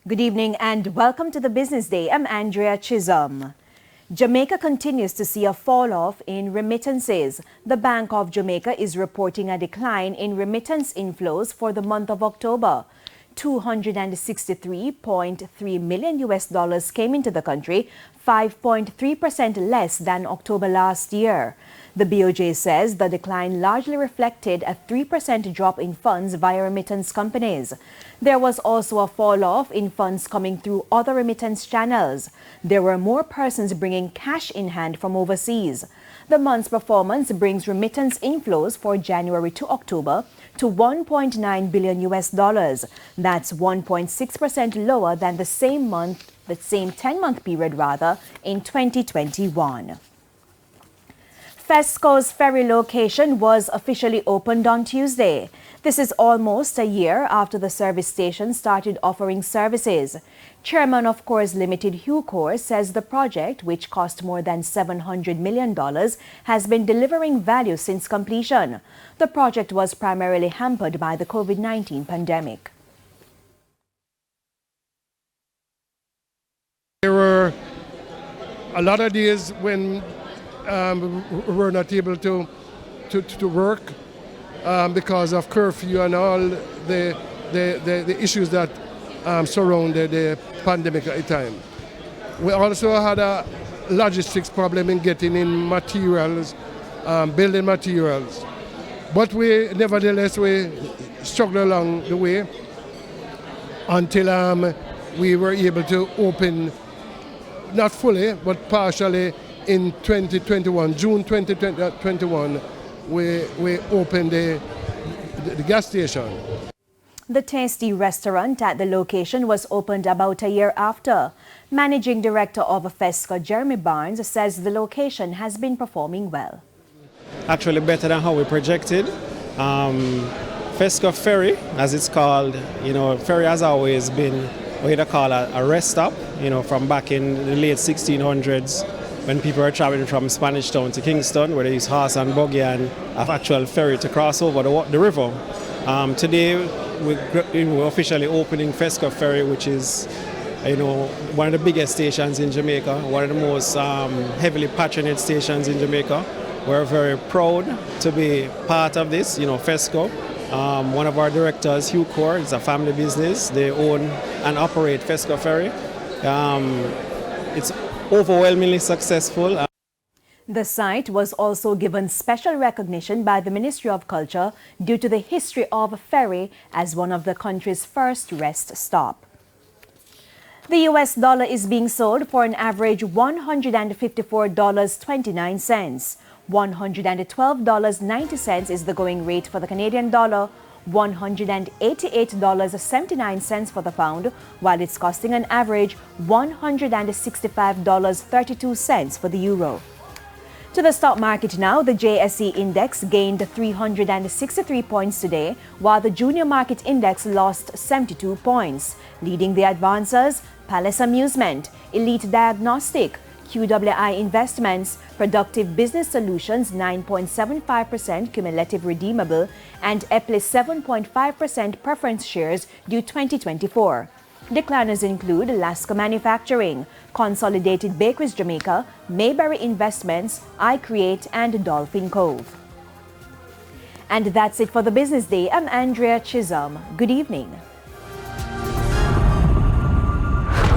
Good evening and welcome to the Business Day. I'm Andrea Chisholm. Jamaica continues to see a fall-off in remittances. The Bank of Jamaica is reporting a decline in remittance inflows for the month of October. $263.3 million came into the country, 5.3% less than October last year. The BOJ says the decline largely reflected a 3% drop in funds via remittance companies. There was also a fall-off in funds coming through other remittance channels. There were more persons bringing cash in hand from overseas. The month's performance brings remittance inflows for January to October to $1.9 billion. That's 1.6% lower than the same 10-month period in 2021. Fesco's Ferry location was officially opened on Tuesday. This is almost a year after the service station started offering services. Chairman of Coors Limited Hugh Coors says the project, which cost more than $700 million, has been delivering value since completion. The project was primarily hampered by the COVID-19 pandemic. There were a lot of days when we were not able to work because of curfew and all the issues that surrounded the pandemic at the time. We also had a logistics problem in getting in materials, building materials. But nevertheless, we struggled along the way until we were able to open, not fully, but partially, in 2021, June 2021, we opened the gas station. The tasty restaurant at the location was opened about a year after. Managing Director of Fesco, Jeremy Barnes, says the location has been performing well. Actually better than how we projected. Fesco Ferry, as it's called, Ferry has always been what you call a rest stop, from back in the late 1600s. When people are traveling from Spanish Town to Kingston, where they use horse and buggy and an actual ferry to cross over the river. Today, we're officially opening Fesco Ferry, which is, one of the biggest stations in Jamaica, one of the most heavily patronage stations in Jamaica. We're very proud to be part of this, Fesco. One of our directors, Hugh Coors, is a family business. They own and operate Fesco Ferry. It's overwhelmingly successful. The site was also given special recognition by the Ministry of Culture due to the history of Ferry as one of the country's first rest stop. The US dollar is being sold for an average $154.29. $112.90 is the going rate for the Canadian dollar, $188.79 for the pound, while it's costing an average $165.32 for the euro. To the stock market now, the JSE index gained 363 points today, while the junior market index lost 72 points. Leading the advancers, Palace Amusement, Elite Diagnostic, QWI Investments, Productive Business Solutions 9.75% cumulative redeemable, and Eplis 7.5% preference shares due 2024. Decliners include Lasco Manufacturing, Consolidated Bakeries Jamaica, Mayberry Investments, iCreate, and Dolphin Cove. And that's it for the Business Day. I'm Andrea Chisholm. Good evening.